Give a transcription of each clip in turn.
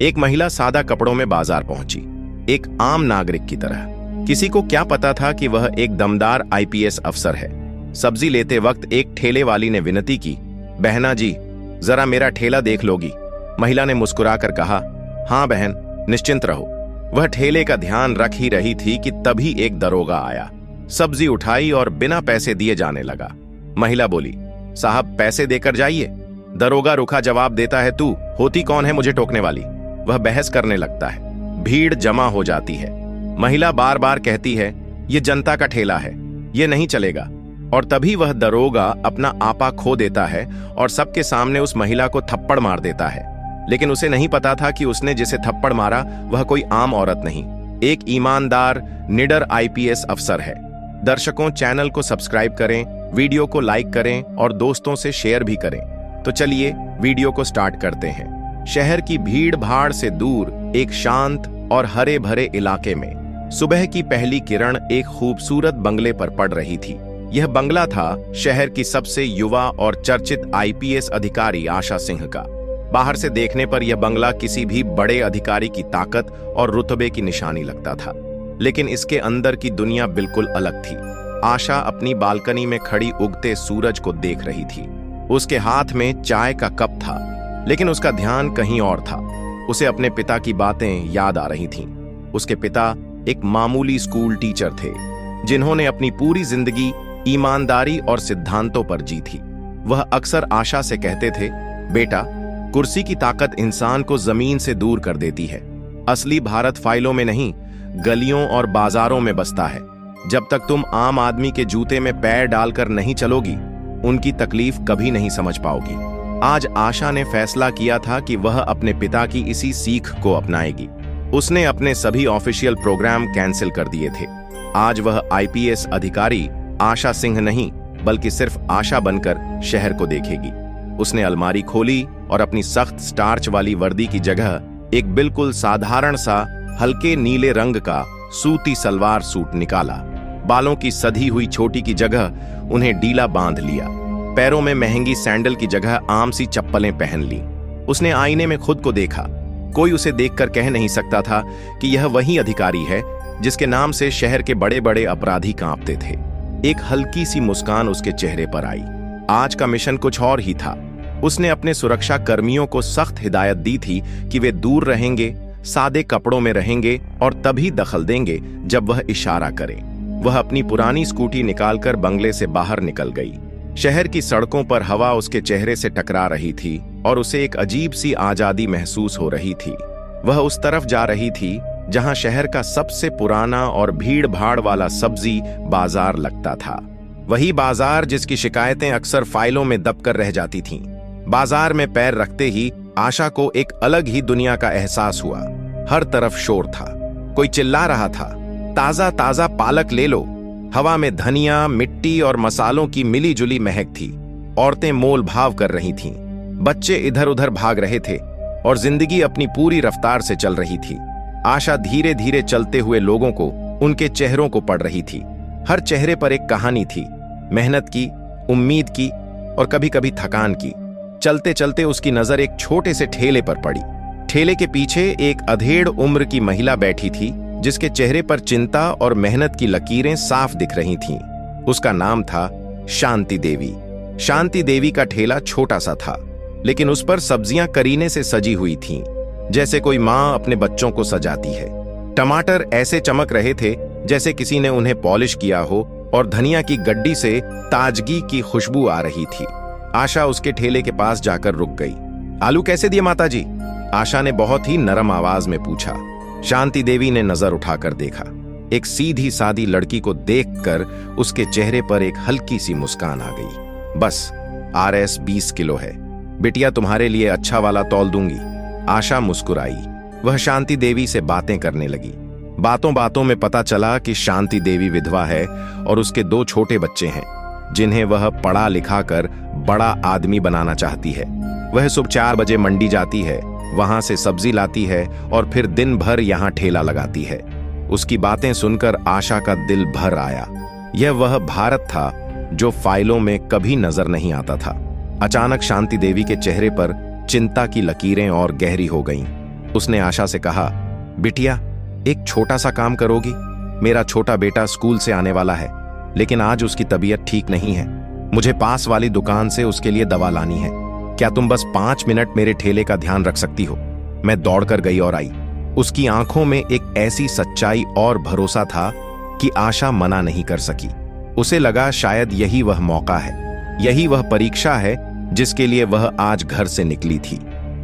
एक महिला सादा कपड़ों में बाजार पहुंची, एक आम नागरिक की तरह। किसी को क्या पता था कि वह एक दमदार आईपीएस अफसर है। सब्जी लेते वक्त एक ठेले वाली ने विनती की, बहना जी जरा मेरा ठेला देख लोगी। महिला ने मुस्कुराकर कहा, हाँ बहन, निश्चिंत रहो। वह ठेले का ध्यान रख ही रही थी कि तभी एक दरोगा आया, सब्जी उठाई और बिना पैसे दिए जाने लगा। महिला बोली, साहब पैसे देकर जाइए। दरोगा रुखा जवाब देता है, तू होती कौन है मुझे टोकने वाली। वह बहस करने लगता है। भीड़ जमा हो जाती है। महिला बार बार कहती है, ये जनता का ठेला है, ये नहीं चलेगा। और तभी वह दरोगा अपना आपा खो देता है और सबके सामने उस महिला को थप्पड़ मार देता है। लेकिन उसे नहीं पता था कि उसने जिसे थप्पड़ मारा वह कोई आम औरत नहीं, एक ईमानदार निडर आईपीएस अफसर है। दर्शकों, चैनल को सब्सक्राइब करें, वीडियो को लाइक करें और दोस्तों से शेयर भी करें। तो चलिए वीडियो को स्टार्ट करते हैं। शहर की भीड़ भाड़ से दूर एक शांत और हरे भरे इलाके में सुबह की पहली किरण एक खूबसूरत बंगले पर पड़ रही थी। यह बंगला था शहर की सबसे युवा और चर्चित आईपीएस अधिकारी आशा सिंह का। बाहर से देखने पर यह बंगला किसी भी बड़े अधिकारी की ताकत और रुतबे की निशानी लगता था, लेकिन इसके अंदर की दुनिया बिल्कुल अलग थी। आशा अपनी बालकनी में खड़ी उगते सूरज को देख रही थी। उसके हाथ में चाय का कप था, लेकिन उसका ध्यान कहीं और था। उसे अपने पिता की बातें याद आ रही थीं। उसके पिता एक मामूली स्कूल टीचर थे, जिन्होंने अपनी पूरी जिंदगी ईमानदारी और सिद्धांतों पर जी थी। वह अक्सर आशा से कहते थे, बेटा, कुर्सी की ताकत इंसान को जमीन से दूर कर देती है। असली भारत फाइलों में नहीं, गलियों और बाजारों में बसता है। जब तक तुम आम आदमी के जूते में पैर डालकर नहीं चलोगी, उनकी तकलीफ कभी नहीं समझ पाओगी। आज आशा ने फैसला किया था कि वह अपने पिता की इसी सीख को अपनाएगी। उसने अपने सभी ऑफिशियल प्रोग्राम कैंसिल कर दिए थे। आज वह आईपीएस अधिकारी आशा सिंह नहीं, बल्कि सिर्फ आशा बनकर शहर को देखेगी। उसने अलमारी खोली और अपनी सख्त स्टार्च वाली वर्दी की जगह एक बिल्कुल साधारण सा हल्के नीले रंग का सूती सलवार सूट निकाला। बालों की सधी हुई छोटी की जगह उन्हें ढीला बांध लिया। पैरों में महंगी सैंडल की जगह आम सी चप्पलें पहन ली। उसने आईने में खुद को देखा। कोई उसे देखकर कह नहीं सकता था कि यह वही अधिकारी है जिसके नाम से शहर के बड़े बड़े अपराधी कांपते थे। एक हल्की सी मुस्कान उसके चेहरे पर आई। आज का मिशन कुछ और ही था। उसने अपने सुरक्षा कर्मियों को सख्त हिदायत दी थी कि वे दूर रहेंगे, सादे कपड़ों में रहेंगे और तभी दखल देंगे जब वह इशारा करे। वह अपनी पुरानी स्कूटी निकालकर बंगले से बाहर निकल गई। शहर की सड़कों पर हवा उसके चेहरे से टकरा रही थी और उसे एक अजीब सी आजादी महसूस हो रही थी। वह उस तरफ जा रही थी जहां शहर का सबसे पुराना और भीड़ भाड़ वाला सब्जी बाजार लगता था। वही बाजार जिसकी शिकायतें अक्सर फाइलों में दबकर रह जाती थीं। बाजार में पैर रखते ही आशा को एक अलग ही दुनिया का एहसास हुआ। हर तरफ शोर था। कोई चिल्ला रहा था, ताजा ताजा पालक ले लो। हवा में धनिया, मिट्टी और मसालों की मिली जुली महक थी। औरतें मोल भाव कर रही थीं। बच्चे इधर उधर भाग रहे थे और जिंदगी अपनी पूरी रफ्तार से चल रही थी। आशा धीरे धीरे चलते हुए लोगों को, उनके चेहरों को पढ़ रही थी। हर चेहरे पर एक कहानी थी, मेहनत की, उम्मीद की और कभी कभी थकान की। चलते चलते उसकी नजर एक छोटे से ठेले पर पड़ी। ठेले के पीछे एक अधेड़ उम्र की महिला बैठी थी, जिसके चेहरे पर चिंता और मेहनत की लकीरें साफ दिख रही थीं। उसका नाम था शांति देवी। शांति देवी का ठेला छोटा सा था, लेकिन उस पर सब्जियां करीने से सजी हुई थीं, जैसे कोई माँ अपने बच्चों को सजाती है। टमाटर ऐसे चमक रहे थे जैसे किसी ने उन्हें पॉलिश किया हो और धनिया की गड्डी से ताजगी की खुशबू आ रही थी। आशा उसके ठेले के पास जाकर रुक गई। आलू कैसे दिए माताजी? आशा ने बहुत ही नरम आवाज में पूछा। शांति देवी ने नजर उठाकर देखा। एक सीधी सादी लड़की को देखकर उसके चेहरे पर एक हल्की सी मुस्कान आ गई। बस RS 20 किलो है, बिटिया तुम्हारे लिए अच्छा वाला तौल दूंगी। आशा मुस्कुराई। वह शांति देवी से बातें करने लगी। बातों बातों में पता चला कि शांति देवी विधवा है और उसके 2 छोटे बच्चे हैं, जिन्हें वह पढ़ा लिखा कर बड़ा आदमी बनाना चाहती है। वह सुबह 4 बजे मंडी जाती है, वहां से सब्जी लाती है और फिर दिन भर यहाँ ठेला लगाती है। उसकी बातें सुनकर आशा का दिल भर आया। यह वह भारत था जो फाइलों में कभी नजर नहीं आता था। अचानक शांति देवी के चेहरे पर चिंता की लकीरें और गहरी हो गईं। उसने आशा से कहा, बिटिया, एक छोटा सा काम करोगी? मेरा छोटा बेटा स्कूल से आने वाला है, लेकिन आज उसकी तबीयत ठीक नहीं है। मुझे पास वाली दुकान से उसके लिए दवा लानी है। क्या तुम बस 5 मिनट मेरे ठेले का ध्यान रख सकती हो? मैं दौड़कर गई और आई। उसकी आंखों में एक ऐसी सच्चाई और भरोसा था कि आशा मना नहीं कर सकी। उसे लगा शायद यही वह मौका है, यही वह परीक्षा है जिसके लिए वह आज घर से निकली थी।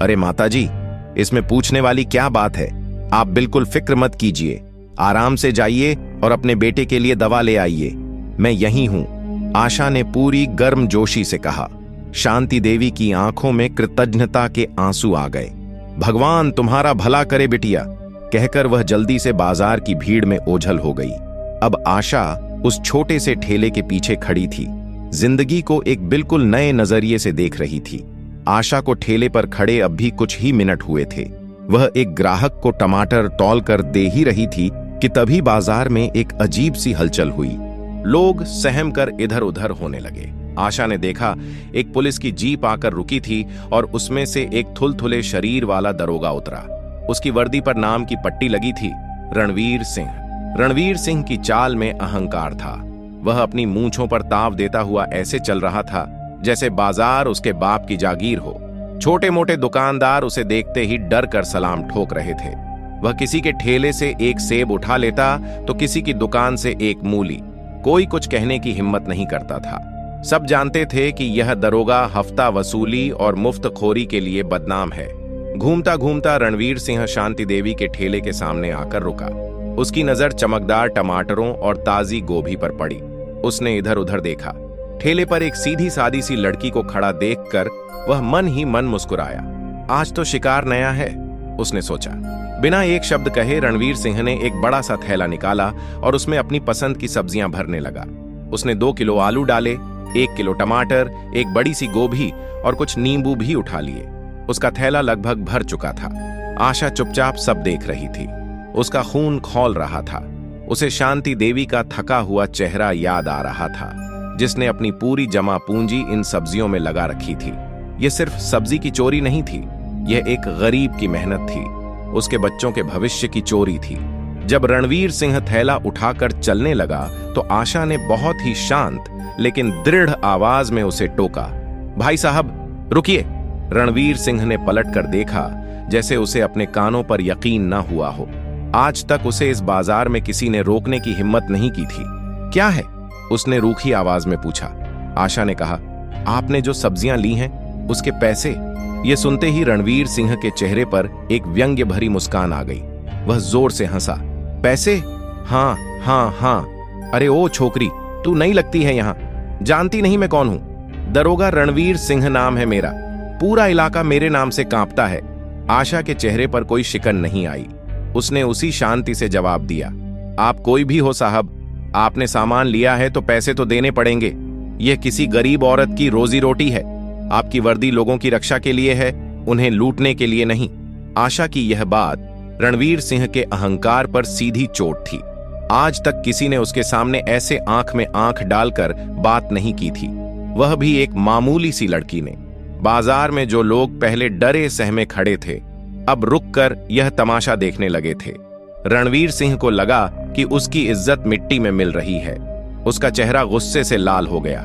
अरे माताजी, इसमें पूछने वाली क्या बात है? आप बिल्कुल फिक्र मत कीजिए, आराम से जाइए और अपने बेटे के लिए दवा ले आइए। मैं यहीं हूं, आशा ने पूरी गर्मजोशी से कहा। शांति देवी की आंखों में कृतज्ञता के आंसू आ गए। भगवान तुम्हारा भला करे बिटिया, कहकर वह जल्दी से बाजार की भीड़ में ओझल हो गई। अब आशा उस छोटे से ठेले के पीछे खड़ी थी, जिंदगी को एक बिल्कुल नए नजरिए से देख रही थी। आशा को ठेले पर खड़े अब भी कुछ ही मिनट हुए थे। वह एक ग्राहक को टमाटर तौल कर दे ही रही थी कि तभी बाजार में एक अजीब सी हलचल हुई। लोग सहम कर इधर उधर होने लगे। आशा ने देखा एक पुलिस की जीप आकर रुकी थी और उसमें से एक थुलथुले शरीर वाला दरोगा उतरा। उसकी वर्दी पर नाम की पट्टी लगी थी, रणवीर सिंह। रणवीर सिंह की चाल में अहंकार था। वह अपनी मूंछों पर ताव देता हुआ ऐसे चल रहा था जैसे बाजार उसके बाप की जागीर हो। छोटे मोटे दुकानदार उसे देखते ही डर कर सलाम ठोक रहे थे। वह किसी के ठेले से एक सेब उठा लेता तो किसी की दुकान से एक मूली। कोई कुछ कहने की हिम्मत नहीं करता था। सब जानते थे कि यह दरोगा हफ्ता वसूली और मुफ्तखोरी के लिए बदनाम है। घूमता घूमता रणवीर सिंह शांति देवी के ठेले के सामने आकर रुका। उसकी नजर चमकदार टमाटरों और ताजी गोभी पर पड़ी। उसने इधर उधर देखा। ठेले पर एक सीधी सादी सी लड़की को खड़ा देखकर वह मन ही मन मुस्कुराया। आज तो शिकार नया है, उसने सोचा। बिना एक शब्द कहे रणवीर सिंह ने एक बड़ा सा थैला निकाला और उसमें अपनी पसंद की सब्जियां भरने लगा। उसने 2 किलो आलू डाले, 1 किलो टमाटर, एक बड़ी सी गोभी और कुछ नींबू भी उठा लिए। उसका थैला लगभग भर चुका था। आशा चुपचाप सब देख रही थी। उसका खून खौल रहा था। उसे शांति देवी का थका हुआ चेहरा याद आ रहा था, जिसने अपनी पूरी जमा पूंजी इन सब्जियों में लगा रखी थी। यह सिर्फ सब्जी की चोरी नहीं थी, यह एक गरीब की मेहनत थी, उसके बच्चों के भविष्य की चोरी थी। जब रणवीर सिंह थैला उठाकर चलने लगा तो आशा ने बहुत ही शांत लेकिन दृढ़ आवाज में उसे टोका, भाई साहब रुकिए। रणवीर सिंह ने पलट कर देखा, जैसे उसे अपने कानों पर यकीन न हुआ हो। आज तक उसे इस बाजार में किसी ने रोकने की हिम्मत नहीं की थी। क्या है? उसने रूखी आवाज में पूछा। आशा ने कहा, आपने जो सब्जियां ली हैं उसके पैसे। ये सुनते ही रणवीर सिंह के चेहरे पर एक व्यंग्य भरी मुस्कान आ गई। वह जोर से हंसा। पैसे? हाँ हाँ हाँ। अरे ओ छोकरी, तू नहीं लगती है यहाँ, जानती नहीं मैं कौन हूं? दरोगा रणवीर सिंह नाम है मेरा। पूरा इलाका मेरे नाम से कांपता है। आशा के चेहरे पर कोई शिकन नहीं आई। उसने उसी शांति से जवाब दिया, आप कोई भी हो साहब, आपने सामान लिया है तो पैसे तो देने पड़ेंगे। यह किसी गरीब औरत की रोजी रोटी है। आपकी वर्दी लोगों की रक्षा के लिए है, उन्हें लूटने के लिए नहीं। आशा की यह बात रणवीर सिंह के अहंकार पर सीधी चोट थी। आज तक किसी ने उसके सामने ऐसे आंख में आंख डालकर बात नहीं की थी, वह भी एक मामूली सी लड़की ने। बाजार में जो लोग पहले डरे सहमे खड़े थे, अब रुककर यह तमाशा देखने लगे थे। रणवीर सिंह को लगा कि उसकी इज्जत मिट्टी में मिल रही है। उसका चेहरा गुस्से से लाल हो गया।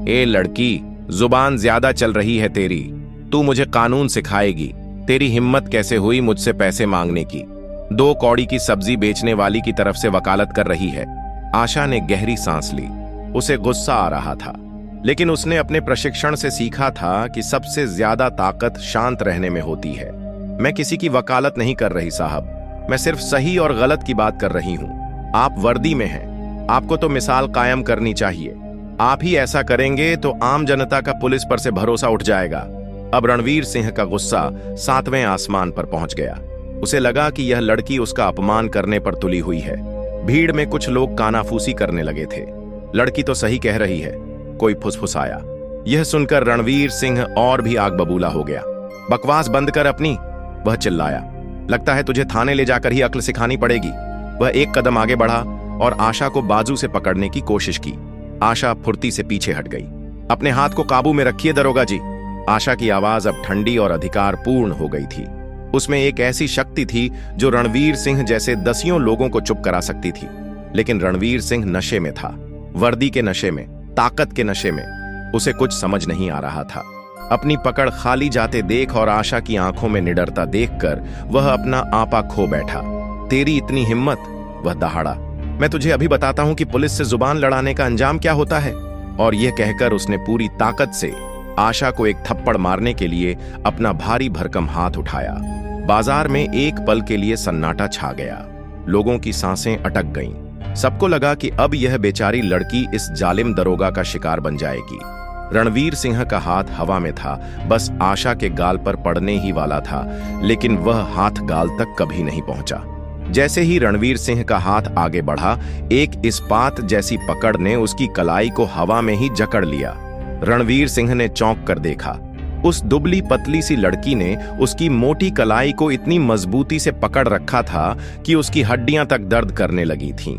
ए लड़की, जुबान ज्यादा चल रही है तेरी। तू मुझे कानून सिखाएगी? तेरी हिम्मत कैसे हुई मुझसे पैसे मांगने की? 2 कौड़ी की सब्जी बेचने वाली की तरफ से वकालत कर रही है। आशा ने गहरी सांस ली। उसे गुस्सा आ रहा था, लेकिन उसने अपने प्रशिक्षण से सीखा था कि सबसे ज्यादा ताकत शांत रहने में होती है। मैं किसी की वकालत नहीं कर रही साहब, मैं सिर्फ सही और गलत की बात कर रही हूं। आप वर्दी में हैं, आपको तो मिसाल कायम करनी चाहिए। आप ही ऐसा करेंगे तो आम जनता का पुलिस पर से भरोसा उठ जाएगा। अब रणवीर सिंह का गुस्सा 7वें आसमान पर पहुंच गया। उसे लगा कि यह लड़की उसका अपमान करने पर तुली हुई है। भीड़ में कुछ लोग कानाफूसी करने लगे थे। लड़की तो सही कह रही है, कोई फुसफुसाया। यह सुनकर रणवीर सिंह और भी आग बबूला हो गया। बकवास बंद कर अपनी, वह चिल्लाया। लगता है तुझे थाने ले जाकर ही अक्ल सिखानी पड़ेगी। वह एक कदम आगे बढ़ा और आशा को बाजू से पकड़ने की कोशिश की। आशा फुर्ती से पीछे हट गई। अपने हाथ को काबू में रखिए दरोगा जी। आशा की आवाज अब ठंडी और अधिकार पूर्ण हो गई थी। उसमें एक ऐसी शक्ति थी जो रणवीर सिंह जैसे दसियों लोगों को चुप करा सकती थी। लेकिन रणवीर सिंह नशे में था, वर्दी के नशे में, ताकत के नशे में। उसे कुछ समझ नहीं आ रहा था। अपनी पकड़ खाली जाते देख और आशा की आंखों में निडरता देखकर वह अपना आपा खो बैठा। तेरी इतनी हिम्मत? वह दहाड़ा। मैं तुझे अभी बताता हूं कि पुलिस से जुबान लड़ाने का अंजाम क्या होता है। और यह कहकर उसने पूरी ताकत से आशा को एक थप्पड़ मारने के लिए अपना भारी भरकम हाथ उठाया। बाजार में एक पल के लिए सन्नाटा छा गया। लोगों की सांसें अटक गईं। सबको लगा कि अब यह बेचारी लड़की इस जालिम दरोगा का शिकार बन जाएगी। रणवीर सिंह का हाथ हवा में था, बस आशा के गाल पर पड़ने ही वाला था, लेकिन वह हाथ गाल तक कभी नहीं पहुंचा। जैसे ही रणवीर सिंह का हाथ आगे बढ़ा, एक इस्पात जैसी पकड़ ने उसकी कलाई को हवा में ही जकड़ लिया। रणवीर सिंह ने चौंक कर देखा। उस दुबली पतली सी लड़की ने उसकी मोटी कलाई को इतनी मजबूती से पकड़ रखा था कि उसकी हड्डियां तक दर्द करने लगी थीं।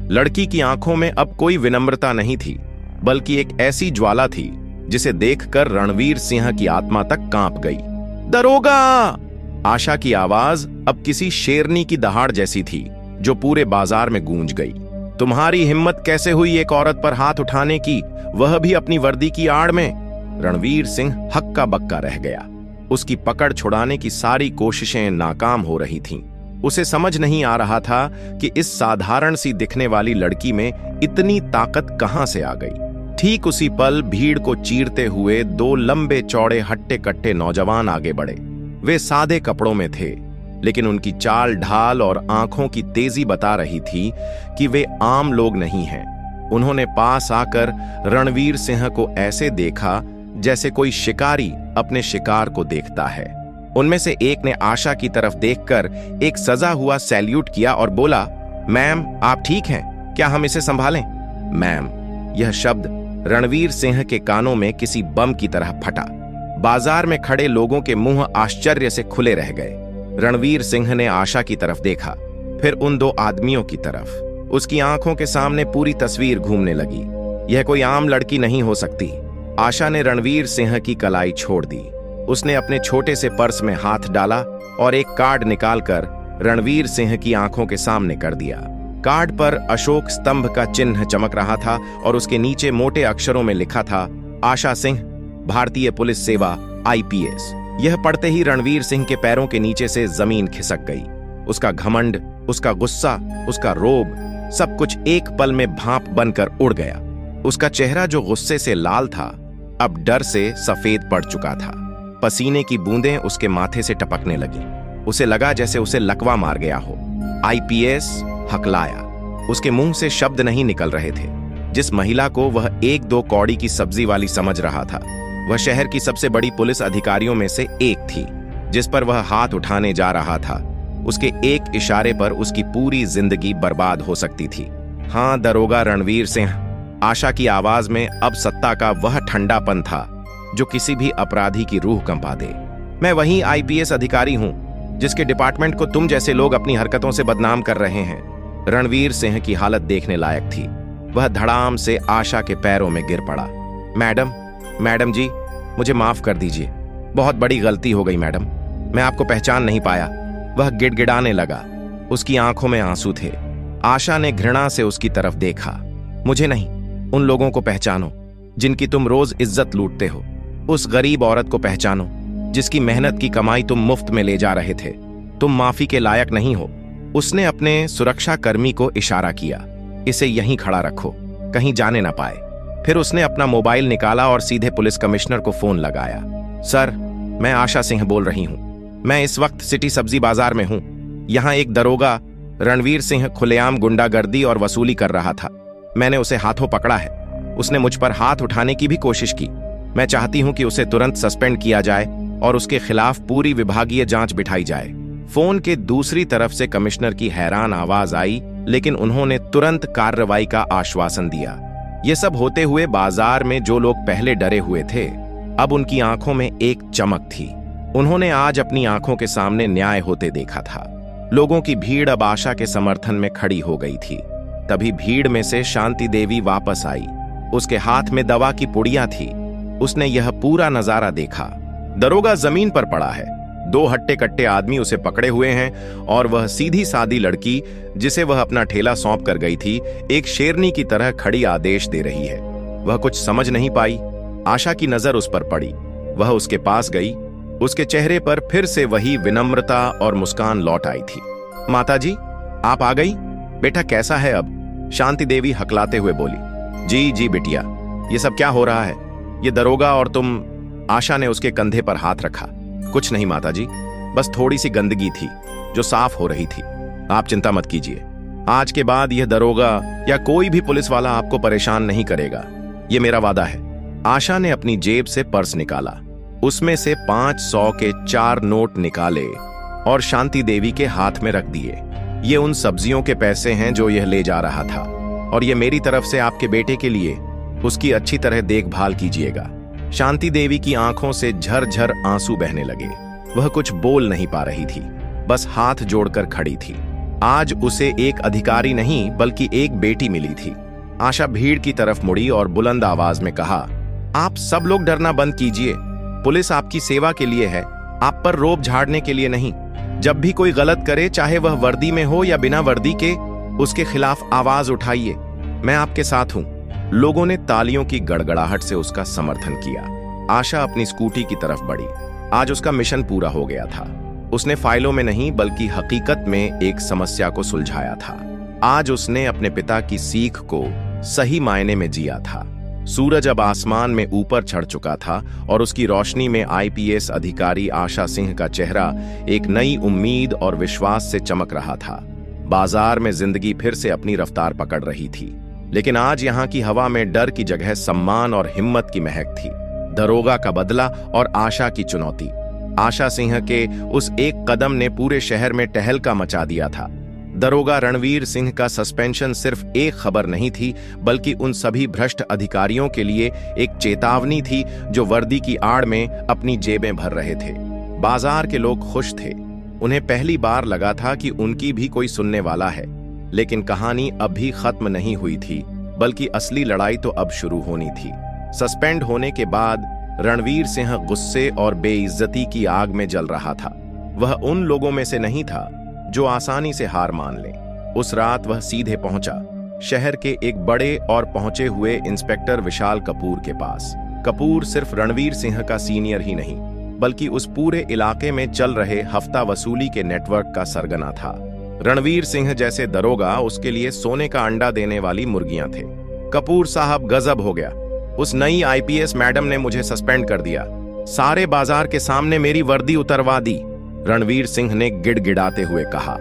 लड़की की आंखों में अब कोई विनम्रता नहीं थी, बल्कि एक ऐसी ज्वाला थी जिसे देखकर रणवीर सिंह की आत्मा तक कांप गई। दरोगा! आशा की आवाज अब किसी शेरनी की दहाड़ जैसी थी, जो पूरे बाजार में गूंज गई। तुम्हारी हिम्मत कैसे हुई एक औरत पर हाथ उठाने की, वह भी अपनी वर्दी की आड़ में? रणवीर सिंह हक्का बक्का रह गया। उसकी पकड़ छुड़ाने की सारी कोशिशें नाकाम हो रही थीं। उसे समझ नहीं आ रहा था कि इस साधारण सी दिखने वाली लड़की में इतनी ताकत कहां से आ गई। ठीक उसी पल भीड़ को चीरते हुए दो लंबे चौड़े हट्टे कट्टे नौजवान आगे बढ़े। वे सादे कपड़ों में थे, लेकिन उनकी चाल ढाल और आंखों की तेजी बता रही थी कि वे आम लोग नहीं हैं। उन्होंने पास आकर रणवीर सिंह को ऐसे देखा जैसे कोई शिकारी अपने शिकार को देखता है। उनमें से एक ने आशा की तरफ देखकर एक सजा हुआ सैल्यूट किया और बोला, मैम आप ठीक हैं? क्या हम इसे संभालें? मैम, यह शब्द रणवीर सिंह के कानों में किसी बम की तरह फटा। बाजार में खड़े लोगों के मुंह आश्चर्य से खुले रह गए। रणवीर सिंह ने आशा की तरफ देखा, फिर उन दो आदमियों की तरफ। उसकी आंखों के सामने पूरी तस्वीर घूमने लगी। यह कोई आम लड़की नहीं हो सकती। आशा ने रणवीर सिंह की कलाई छोड़ दी। उसने अपने छोटे से पर्स में हाथ डाला और एक कार्ड निकालकर रणवीर सिंह की आंखों के सामने कर दिया। कार्ड पर अशोक स्तंभ का चिन्ह चमक रहा था और उसके नीचे मोटे अक्षरों में लिखा था, आशा सिंह, भारतीय पुलिस सेवा, IPS। यह पढ़ते ही रणवीर सिंह के पैरों के नीचे से जमीन खिसक गई। उसका घमंड, उसका गुस्सा, उसका रोब, सब कुछ एक पल में भाप बनकर उड़ गया। उसका चेहरा जो गुस्से से लाल था, अब डर से सफेद पड़ चुका था। पसीने की बूंदें उसके माथे से टपकने लगी। उसे लगा जैसे उसे लकवा मार गया हो। IPS हकलाया। उसके मुंह से शब्द नहीं निकल रहे थे। जिस महिला को वह 1-2 कौड़ी की सब्जी वाली समझ रहा था, वह शहर की सबसे बड़ी पुलिस अधिकारियों में से एक थी। जिस पर वह हाथ उठाने जा रहा था, उसके एक इशारे पर उसकी पूरी जिंदगी बर्बाद हो सकती थी। हाँ, दरोगा रणवीर सिंह। आशा की आवाज में अब सत्ता का वह ठंडापन था जो किसी भी अपराधी की रूह कंपा दे। मैं वही IPS अधिकारी हूं जिसके डिपार्टमेंट को तुम जैसे लोग अपनी हरकतों से बदनाम कर रहे हैं। रणवीर सिंह की हालत देखने लायक थी। वह धड़ाम से आशा के पैरों में गिर पड़ा। मैडम जी, मुझे माफ कर दीजिए। बहुत बड़ी गलती हो गई मैडम। मैं आपको पहचान नहीं पाया। वह गिड़गिड़ाने लगा। उसकी आंखों में आंसू थे। आशा ने घृणा से उसकी तरफ देखा। मुझे नहीं, उन लोगों को पहचानो जिनकी तुम रोज इज्जत लूटते हो। उस गरीब औरत को पहचानो जिसकी मेहनत की कमाई तुम मुफ्त में ले जा रहे थे। तुम माफी के लायक नहीं हो। उसने अपने सुरक्षा कर्मी को इशारा किया, इसे यहीं खड़ा रखो, कहीं जाने ना पाए। फिर उसने अपना मोबाइल निकाला और सीधे पुलिस कमिश्नर को फोन लगाया। सर, मैं आशा सिंह बोल रही हूं। मैं इस वक्त सिटी सब्जी बाजार में हूं। यहां एक दरोगा रणवीर सिंह खुलेआम गुंडागर्दी और वसूली कर रहा था। मैंने उसे हाथों पकड़ा है। उसने मुझ पर हाथ उठाने की भी कोशिश की। मैं चाहती हूं कि उसे तुरंत सस्पेंड किया जाए और उसके खिलाफ पूरी विभागीय जांच बिठाई जाए। फोन के दूसरी तरफ से कमिश्नर की हैरान आवाज आई, लेकिन उन्होंने तुरंत कार्रवाई का आश्वासन दिया। ये सब होते हुए बाजार में जो लोग पहले डरे हुए थे, अब उनकी आंखों में एक चमक थी। उन्होंने आज अपनी आंखों के सामने न्याय होते देखा था। लोगों की भीड़ अब आशा के समर्थन में खड़ी हो गई थी। तभी भीड़ में से शांति देवी वापस आई। उसके हाथ में दवा की पुड़िया थी। उसने यह पूरा नजारा देखा। दरोगा जमीन पर पड़ा है, 2 हट्टे कट्टे आदमी उसे पकड़े हुए हैं और वह सीधी सादी लड़की जिसे वह अपना ठेला सौंप कर गई थी एक शेरनी की तरह खड़ी आदेश दे रही है। वह कुछ समझ नहीं पाई। आशा की नजर उस पर पड़ी। वह उसके पास गई। उसके चेहरे पर फिर से वही विनम्रता और मुस्कान लौट आई थी। माताजी, आप आ गई? बेटा कैसा है अब? शांति देवी हकलाते हुए बोली। जी जी बिटिया, ये सब क्या हो रहा है? ये दरोगा और तुम? आशा ने उसके कंधे पर हाथ रखा। कुछ नहीं माताजी, बस थोड़ी सी गंदगी थी जो साफ हो रही थी। आप चिंता मत कीजिए, आज के बाद यह दरोगा या कोई भी पुलिस वाला आपको परेशान नहीं करेगा, ये मेरा वादा है। आशा ने अपनी जेब से पर्स निकाला, उसमें से 500 के 4 नोट निकाले और शांति देवी के हाथ में रख दिए। ये उन सब्जियों के पैसे हैं जो यह ले जा रहा था, और ये मेरी तरफ से आपके बेटे के लिए। उसकी अच्छी तरह देखभाल कीजिएगा। शांति देवी की आंखों से झरझर आंसू बहने लगे। वह कुछ बोल नहीं पा रही थी, बस हाथ जोड़कर खड़ी थी। आज उसे एक अधिकारी नहीं बल्कि एक बेटी मिली थी। आशा भीड़ की तरफ मुड़ी और बुलंद आवाज में कहा, आप सब लोग डरना बंद कीजिए। पुलिस आपकी सेवा के लिए है, आप पर रोब झाड़ने के लिए नहीं। जब भी कोई गलत करे, चाहे वह वर्दी में हो या बिना वर्दी के, उसके खिलाफ आवाज उठाइए। मैं आपके साथ हूं। लोगों ने तालियों की गड़गड़ाहट से उसका समर्थन किया। आशा अपनी स्कूटी की तरफ बढ़ी। आज उसका मिशन पूरा हो गया था। उसने फाइलों में नहीं बल्कि हकीकत में एक समस्या को सुलझाया था। आज उसने अपने पिता की सीख को सही मायने में जिया था। सूरज अब आसमान में ऊपर चढ़ चुका था और उसकी रोशनी में आईपीएस अधिकारी आशा सिंह का चेहरा एक नई उम्मीद और विश्वास से चमक रहा था। बाजार में जिंदगी फिर से अपनी रफ्तार पकड़ रही थी, लेकिन आज यहाँ की हवा में डर की जगह सम्मान और हिम्मत की महक थी। दरोगा का बदला और आशा की चुनौती। आशा सिंह के उस एक कदम ने पूरे शहर में टहलका मचा दिया था। दरोगा रणवीर सिंह का सस्पेंशन सिर्फ एक खबर नहीं थी, बल्कि उन सभी भ्रष्ट अधिकारियों के लिए एक चेतावनी थी जो वर्दी की आड़ में अपनी जेबें भर रहे थे। बाजार के लोग खुश थे। उन्हें पहली बार लगा था कि उनकी भी कोई सुनने वाला है। लेकिन कहानी अब भी खत्म नहीं हुई थी, बल्कि असली लड़ाई तो अब शुरू होनी थी। सस्पेंड होने के बाद रणवीर सिंह गुस्से और बेइज्जती की आग में जल रहा था। वह उन लोगों में से नहीं था जो आसानी से हार मान लें। उस रात वह सीधे पहुंचा शहर के एक बड़े और पहुंचे हुए इंस्पेक्टर विशाल कपूर के पास। कपूर सिर्फ रणवीर सिंह का सीनियर ही नहीं, बल्कि उस पूरे इलाके में चल रहे हफ्ता वसूली के नेटवर्क का सरगना था। रणवीर सिंह जैसे दरोगा उसके लिए सोने का अंडा देने वाली मुर्गियां थे। कपूर साहब, गजब हो गया। उस नई आईपीएस मैडम ने मुझे सस्पेंड कर दिया। सारे बाजार के सामने मेरी वर्दी उतरवा दी, रणवीर सिंह ने गिड़गिड़ाते हुए कहा।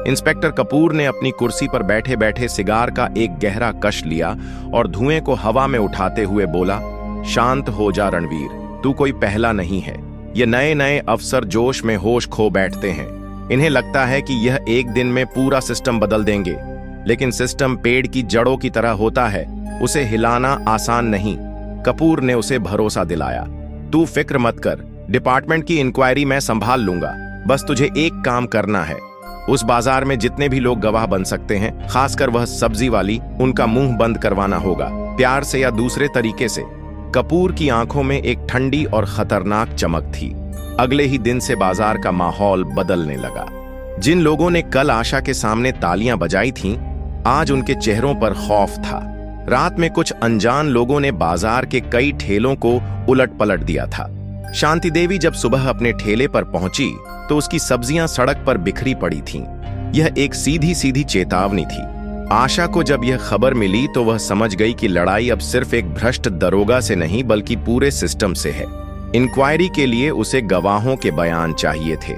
इंस्पेक्टर कपूर ने अपनी कुर्सी पर बैठे बैठे सिगार का एक गहरा कश लिया और धुएं को हवा में उठाते हुए बोला, शांत हो जा रणवीर, तू कोई पहला नहीं है। ये नए नए अफसर जोश में होश खो बैठते हैं। इन्हें लगता है कि यह एक दिन में पूरा सिस्टम बदल देंगे, लेकिन सिस्टम पेड़ की जड़ों की तरह होता है, उसे हिलाना आसान नहीं। कपूर ने उसे भरोसा दिलाया, तू फिक्र मत कर, डिपार्टमेंट की इंक्वायरी मैं संभाल लूंगा। बस तुझे एक काम करना है, उस बाजार में जितने भी लोग गवाह बन सकते हैं, खासकर वह सब्जी वाली, उनका मुंह बंद करवाना होगा, प्यार से या दूसरे तरीके से। कपूर की आंखों में एक ठंडी और खतरनाक चमक थी। अगले ही दिन से बाजार का माहौल बदलने लगा। जिन लोगों ने कल आशा के सामने तालियां बजाई थीं, आज उनके चेहरों पर खौफ था। रात में कुछ अनजान लोगों ने बाजार के कई ठेलों को उलट पलट दिया था। शांति देवी जब सुबह अपने ठेले पर पहुंची तो उसकी सब्जियां सड़क पर बिखरी पड़ी थीं। यह एक सीधी सीधी चेतावनी थी। आशा को जब यह खबर मिली तो वह समझ गई कि लड़ाई अब सिर्फ एक भ्रष्ट दरोगा से नहीं बल्कि पूरे सिस्टम से है। इंक्वायरी के लिए उसे गवाहों के बयान चाहिए थे।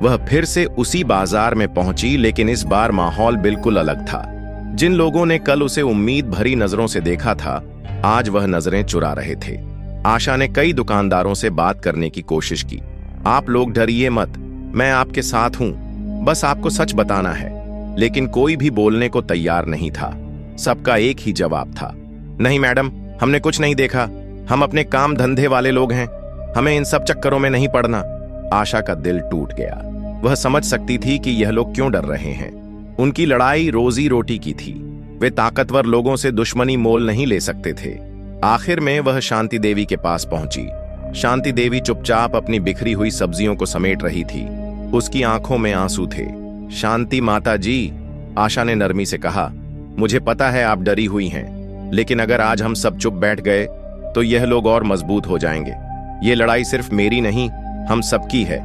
वह फिर से उसी बाजार में पहुंची, लेकिन इस बार माहौल बिल्कुल अलग था। जिन लोगों ने कल उसे उम्मीद भरी नजरों से देखा था, आज वह नजरें चुरा रहे थे। आशा ने कई दुकानदारों से बात करने की कोशिश की। आप लोग डरिए मत, मैं आपके साथ हूं, बस आपको सच बताना है। लेकिन कोई भी बोलने को तैयार नहीं था। सबका एक ही जवाब था, नहीं मैडम, हमने कुछ नहीं देखा, हम अपने काम धंधे वाले लोग हैं, हमें इन सब चक्करों में नहीं पड़ना। आशा का दिल टूट गया। वह समझ सकती थी कि यह लोग क्यों डर रहे हैं। उनकी लड़ाई रोजी रोटी की थी। वे ताकतवर लोगों से दुश्मनी मोल नहीं ले सकते थे। आखिर में वह शांति देवी के पास पहुंची। शांति देवी चुपचाप अपनी बिखरी हुई सब्जियों को समेट रही थी। उसकी आंखों में आंसू थे। शांति माता जी, आशा ने नरमी से कहा, मुझे पता है आप डरी हुई हैं, लेकिन अगर आज हम सब चुप बैठ गए तो यह लोग और मजबूत हो जाएंगे। ये लड़ाई सिर्फ मेरी नहीं, हम सबकी है,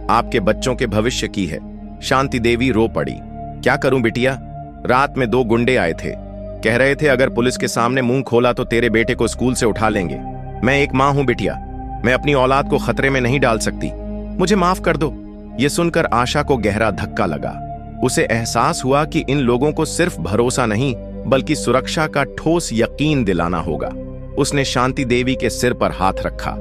आपके बच्चों के भविष्य की है। शांति देवी रो पड़ी। क्या करूं बिटिया? रात में 2 गुंडे आए थे, कह रहे थे अगर पुलिस के सामने मुंह खोला तो तेरे बेटे को स्कूल से उठा लेंगे। मैं एक मां हूं बिटिया, मैं अपनी औलाद को खतरे में नहीं डाल सकती, मुझे माफ कर दो। यह सुनकर आशा को गहरा धक्का लगा। उसे एहसास हुआ कि इन लोगों को सिर्फ भरोसा नहीं बल्कि सुरक्षा का ठोस यकीन दिलाना होगा। उसने शांति देवी के सिर पर हाथ रखा।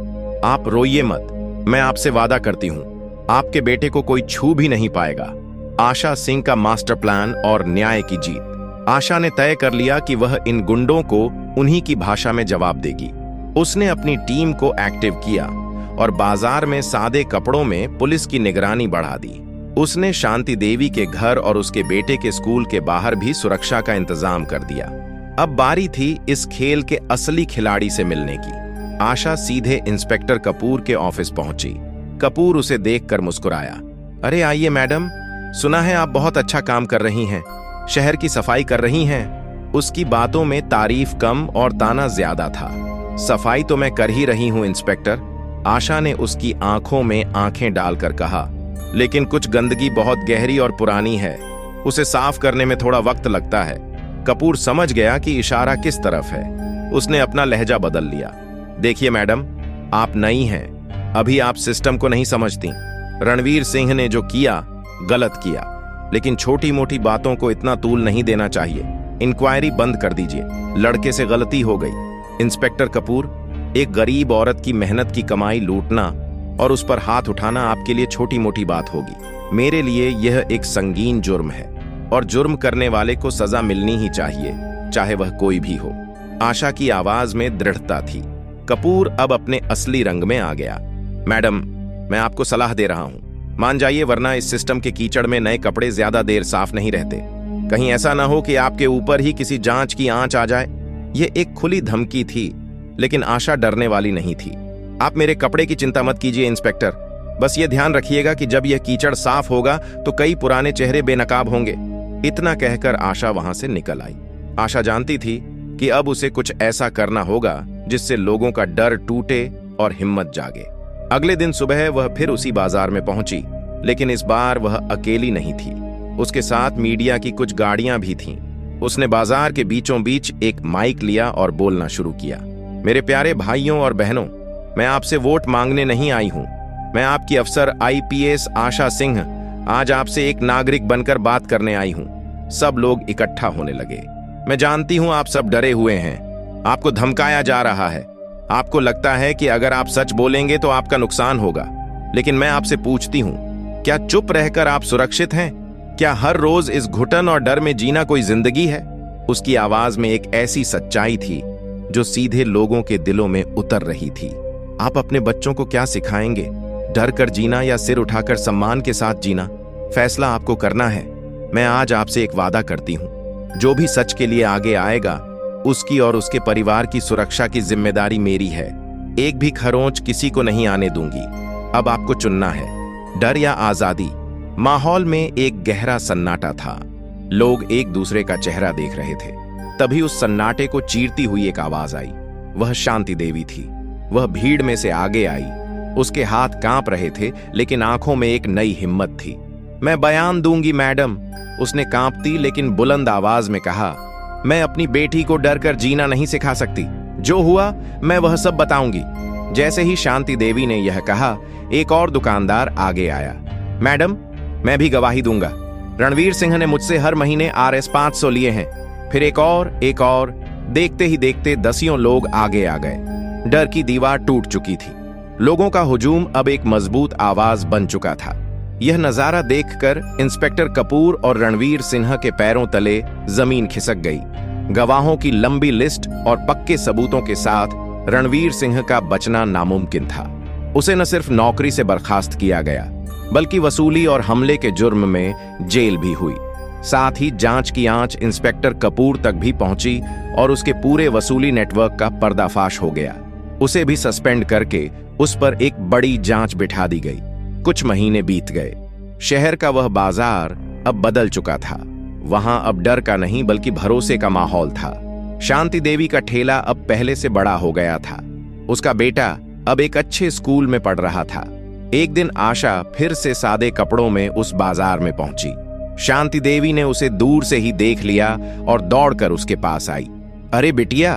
आप रोइए मत, मैं आपसे वादा करती हूं, आपके बेटे को कोई छू भी नहीं पाएगा। आशा सिंह का मास्टर प्लान और न्याय की जीत। आशा ने तय कर लिया कि वह इन गुंडों को उन्हीं की भाषा में जवाब देगी। उसने अपनी टीम को एक्टिव किया और बाजार में सादे कपड़ों में पुलिस की निगरानी बढ़ा दी। उसने शांति देवी के घर और उसके बेटे के स्कूल के बाहर भी सुरक्षा का इंतजाम कर दिया। अब बारी थी इस खेल के असली खिलाड़ी से मिलने की। आशा सीधे इंस्पेक्टर कपूर के ऑफिस पहुंची। कपूर उसे देखकर मुस्कुराया। अरे आइए मैडम, सुना है आप बहुत अच्छा काम कर रही हैं, शहर की सफाई कर रही हैं। उसकी बातों में तारीफ कम और ताना ज्यादा था। सफाई तो मैं कर ही रही हूं इंस्पेक्टर, आशा ने उसकी आंखों में आंखें डालकर कहा, लेकिन कुछ गंदगी बहुत गहरी और पुरानी है, उसे साफ करने में थोड़ा वक्त लगता है। कपूर समझ गया कि इशारा किस तरफ है। उसने अपना लहजा बदल लिया। देखिए मैडम, आप नई हैं, अभी आप सिस्टम को नहीं समझती। रणवीर सिंह ने जो किया गलत किया, लेकिन छोटी मोटी बातों को इतना तूल नहीं देना चाहिए। इंक्वायरी बंद कर दीजिए, लड़के से गलती हो गई। इंस्पेक्टर कपूर, एक गरीब औरत की मेहनत की कमाई लूटना और उस पर हाथ उठाना आपके लिए छोटी मोटी बात होगी। मेरे लिए यह एक संगीन जुर्म है और जुर्म करने वाले को सजा मिलनी ही चाहिए, चाहे वह कोई भी हो। आशा की आवाज में दृढ़ता थी। कपूर अब अपने असली रंग में आ गया। मैडम, मैं आपको सलाह दे रहा हूं, मान जाइए, वरना इस सिस्टम के कीचड़ में नए कपड़े ज्यादा देर साफ नहीं रहते। कहीं ऐसा ना हो कि आपके ऊपर ही किसी जांच की आंच आ जाए। यह एक खुली धमकी थी, लेकिन आशा डरने वाली नहीं थी। आप मेरे कपड़े की चिंता मत कीजिए इंस्पेक्टर, बस ये ध्यान रखिएगा कि जब यह कीचड़ साफ होगा तो कई पुराने चेहरे बेनकाब होंगे। इतना कहकर आशा वहां से निकल आई। आशा जानती थी कि अब उसे कुछ ऐसा करना होगा जिससे लोगों का डर टूटे और हिम्मत जागे। अगले दिन सुबह वह फिर उसी बाजार में पहुंची, लेकिन इस बार वह अकेली नहीं थी। उसके साथ मीडिया की कुछ गाड़ियां भी थीं। उसने बाजार के बीचों बीच एक माइक लिया और बोलना शुरू किया। मेरे प्यारे भाइयों और बहनों, मैं आपसे वोट मांगने नहीं आई हूं। मैं आपकी अफसर आईपीएस आशा सिंह आज आपसे एक नागरिक बनकर बात करने आई हूं। सब लोग इकट्ठा होने लगे। मैं जानती हूं आप सब डरे हुए हैं, आपको धमकाया जा रहा है, आपको लगता है कि अगर आप सच बोलेंगे तो आपका नुकसान होगा। लेकिन मैं आपसे पूछती हूं, क्या चुप रहकर आप सुरक्षित हैं? क्या हर रोज इस घुटन और डर में जीना कोई जिंदगी है? उसकी आवाज में एक ऐसी सच्चाई थी जो सीधे लोगों के दिलों में उतर रही थी। आप अपने बच्चों को क्या सिखाएंगे? डर कर जीना या सिर उठाकर सम्मान के साथ जीना? फैसला आपको करना है। मैं आज आपसे एक वादा करती हूं, जो भी सच के लिए आगे आएगा उसकी और उसके परिवार की सुरक्षा की जिम्मेदारी मेरी है। एक भी खरोंच किसी को नहीं आने दूंगी। अब आपको चुनना है, डर या आजादी। माहौल में एक गहरा सन्नाटा था। लोग एक दूसरे का चेहरा देख रहे थे। तभी उस सन्नाटे को चीरती हुई एक आवाज आई। वह शांति देवी थी। वह भीड़ में से आगे आई। उसके हाथ कांप रहे थे, लेकिन आंखों में एक नई हिम्मत थी। मैं बयान दूंगी मैडम, उसने कांपती लेकिन बुलंद आवाज में कहा। मैं अपनी बेटी को डर कर जीना नहीं सिखा सकती। जो हुआ मैं वह सब बताऊंगी। जैसे ही शांति देवी ने यह कहा, एक और दुकानदार आगे आया। मैडम, मैं भी गवाही दूंगा। रणवीर सिंह ने मुझसे हर महीने RS 500 लिए हैं। फिर एक और। देखते ही देखते दसियों लोग आगे आ गए। डर की दीवार टूट चुकी थी। लोगों का हुजूम अब एक मजबूत आवाज बन चुका था। यह नजारा देखकर इंस्पेक्टर कपूर और रणवीर सिन्हा के पैरों तले जमीन खिसक गई। गवाहों की लंबी लिस्ट और पक्के सबूतों के साथ रणवीर सिंह का बचना नामुमकिन था। उसे न सिर्फ नौकरी से बर्खास्त किया गया, बल्कि वसूली और हमले के जुर्म में जेल भी हुई। साथ ही जांच की आंच इंस्पेक्टर कपूर तक भी पहुंची और उसके पूरे वसूली नेटवर्क का पर्दाफाश हो गया। उसे भी सस्पेंड करके उस पर एक बड़ी जांच बिठा दी गई। कुछ महीने बीत गए। शहर का वह बाजार अब बदल चुका था। वहां अब डर का नहीं बल्कि भरोसे का माहौल था। शांति देवी का ठेला अब पहले से बड़ा हो गया था। उसका बेटा अब एक अच्छे स्कूल में पढ़ रहा था। एक दिन आशा फिर से सादे कपड़ों में उस बाजार में पहुंची। शांति देवी ने उसे दूर से ही देख लिया और दौड़कर उसके पास आई। अरे बिटिया,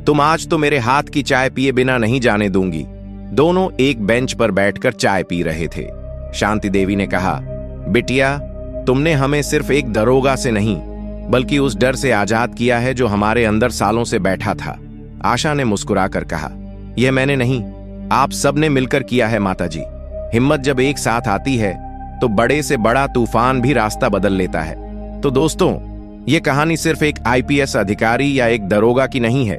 तुम आज तो मेरे हाथ की चाय पिए बिना नहीं जाने दूंगी। दोनों एक बेंच पर बैठकर चाय पी रहे थे। शांति देवी ने कहा, बिटिया, तुमने हमें सिर्फ एक दरोगा से नहीं बल्कि उस डर से आजाद किया है जो हमारे अंदर सालों से बैठा था। आशा ने मुस्कुराकर कहा, यह मैंने नहीं, आप सबने मिलकर किया है माताजी। हिम्मत जब एक साथ आती है तो बड़े से बड़ा तूफान भी रास्ता बदल लेता है। तो दोस्तों, यह कहानी सिर्फ एक आईपीएस अधिकारी या एक दरोगा की नहीं है।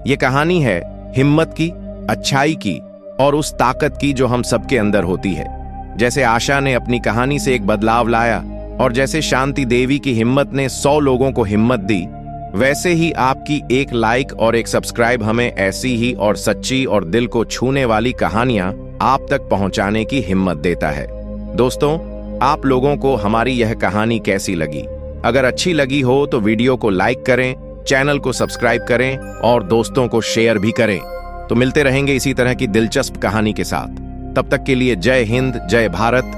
यह कहानी है हिम्मत की, अच्छाई की और उस ताकत की जो हम सबके अंदर होती है। जैसे आशा ने अपनी कहानी से एक बदलाव लाया और जैसे शांति देवी की हिम्मत ने 100 लोगों को हिम्मत दी, वैसे ही आपकी एक लाइक और एक सब्सक्राइब हमें ऐसी ही और सच्ची और दिल को छूने वाली कहानियां आप तक पहुंचाने की हिम्मत देता है। दोस्तों, आप लोगों को हमारी यह कहानी कैसी लगी? अगर अच्छी लगी हो तो वीडियो को लाइक करें, चैनल को सब्सक्राइब करें और दोस्तों को शेयर भी करें। तो मिलते रहेंगे इसी तरह की दिलचस्प कहानी के साथ। तब तक के लिए जय हिंद, जय भारत।